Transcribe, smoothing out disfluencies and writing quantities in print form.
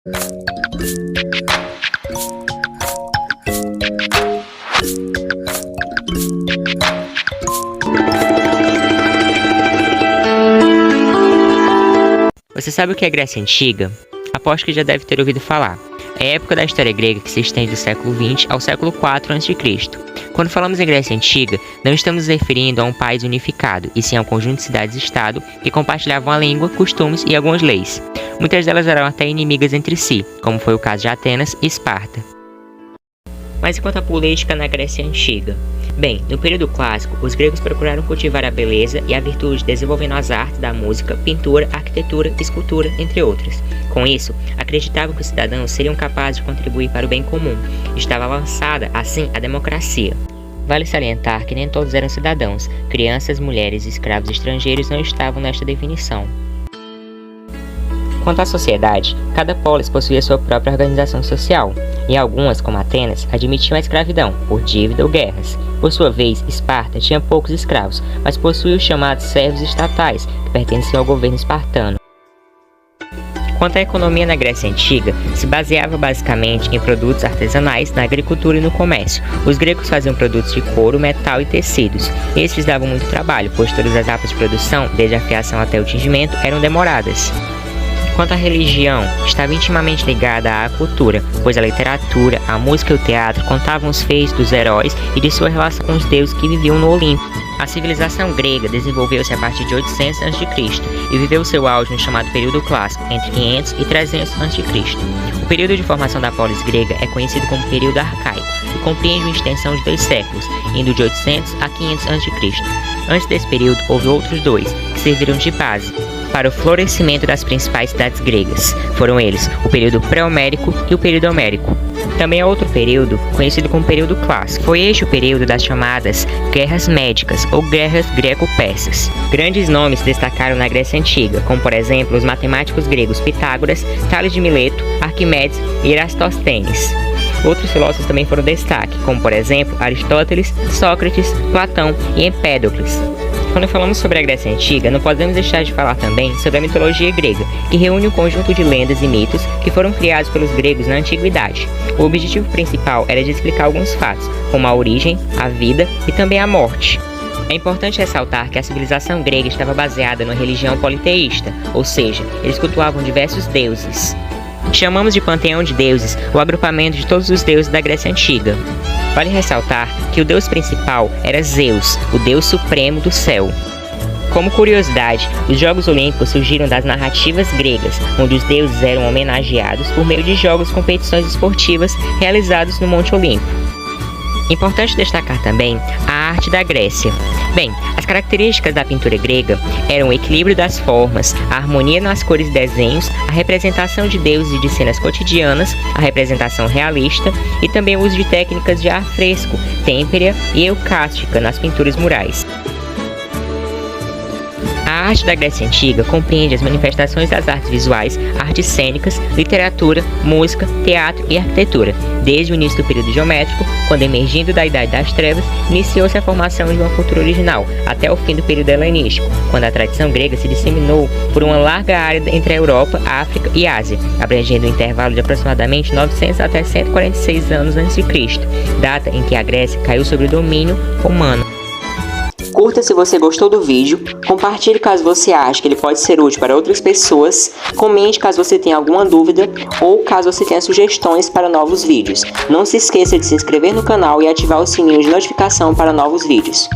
Você sabe o que é Grécia Antiga? Aposto que já deve ter ouvido falar. É a época da história grega que se estende do século XX ao século IV a.C. Quando falamos em Grécia Antiga, não estamos nos referindo a um país unificado, e sim a um conjunto de cidades-estado que compartilhavam a língua, costumes e algumas leis. Muitas delas eram até inimigas entre si, como foi o caso de Atenas e Esparta. Mas enquanto a política na Grécia Antiga? Bem, no período clássico, os gregos procuraram cultivar a beleza e a virtude desenvolvendo as artes da música, pintura, arquitetura, escultura, entre outras. Com isso, acreditavam que os cidadãos seriam capazes de contribuir para o bem comum. Estava lançada, assim, a democracia. Vale salientar que nem todos eram cidadãos. Crianças, mulheres e escravos estrangeiros não estavam nesta definição. Quanto à sociedade, cada polis possuía sua própria organização social, e algumas, como Atenas, admitiam a escravidão, por dívida ou guerras. Por sua vez, Esparta tinha poucos escravos, mas possuía os chamados servos estatais, que pertenciam ao governo espartano. Quanto à economia na Grécia Antiga, se baseava basicamente em produtos artesanais, na agricultura e no comércio. Os gregos faziam produtos de couro, metal e tecidos. Esses davam muito trabalho, pois todas as etapas de produção, desde a fiação até o tingimento, eram demoradas. Quanto à religião, estava intimamente ligada à cultura, pois a literatura, a música e o teatro contavam os feitos dos heróis e de sua relação com os deuses que viviam no Olimpo. A civilização grega desenvolveu-se a partir de 800 a.C. e viveu seu auge no chamado período clássico, entre 500 e 300 a.C. O período de formação da polis grega é conhecido como período arcaico e compreende uma extensão de 2 séculos, indo de 800 a 500 a.C. Antes desse período, houve outros 2, que serviram de base para o florescimento das principais cidades gregas. Foram eles o período pré-homérico e o período homérico. Também há outro período, conhecido como período clássico. Foi este o período das chamadas guerras médicas ou guerras greco-persas. Grandes nomes se destacaram na Grécia Antiga, como por exemplo os matemáticos gregos Pitágoras, Tales de Mileto, Arquimedes e Eratóstenes. Outros filósofos também foram destaque, como por exemplo Aristóteles, Sócrates, Platão e Empédocles. Quando falamos sobre a Grécia Antiga, não podemos deixar de falar também sobre a mitologia grega, que reúne um conjunto de lendas e mitos que foram criados pelos gregos na antiguidade. O objetivo principal era de explicar alguns fatos, como a origem, a vida e também a morte. É importante ressaltar que a civilização grega estava baseada numa religião politeísta, ou seja, eles cultuavam diversos deuses. Chamamos de panteão de deuses o agrupamento de todos os deuses da Grécia Antiga. Vale ressaltar que o deus principal era Zeus, o deus supremo do céu. Como curiosidade, os Jogos Olímpicos surgiram das narrativas gregas, onde os deuses eram homenageados por meio de jogos e competições esportivas realizados no Monte Olimpo. Importante destacar também a arte da Grécia. Bem, as características da pintura grega eram o equilíbrio das formas, a harmonia nas cores e desenhos, a representação de deuses e de cenas cotidianas, a representação realista e também o uso de técnicas de ar fresco, têmpera e eucástica nas pinturas murais. A arte da Grécia Antiga compreende as manifestações das artes visuais, artes cênicas, literatura, música, teatro e arquitetura, desde o início do período geométrico, quando emergindo da Idade das Trevas, iniciou-se a formação de uma cultura original, até o fim do período helenístico, quando a tradição grega se disseminou por uma larga área entre a Europa, a África e a Ásia, abrangendo um intervalo de aproximadamente 900 até 146 anos a.C., data em que a Grécia caiu sob o domínio romano. Curta se você gostou do vídeo, compartilhe caso você ache que ele pode ser útil para outras pessoas, comente caso você tenha alguma dúvida ou caso você tenha sugestões para novos vídeos. Não se esqueça de se inscrever no canal e ativar o sininho de notificação para novos vídeos.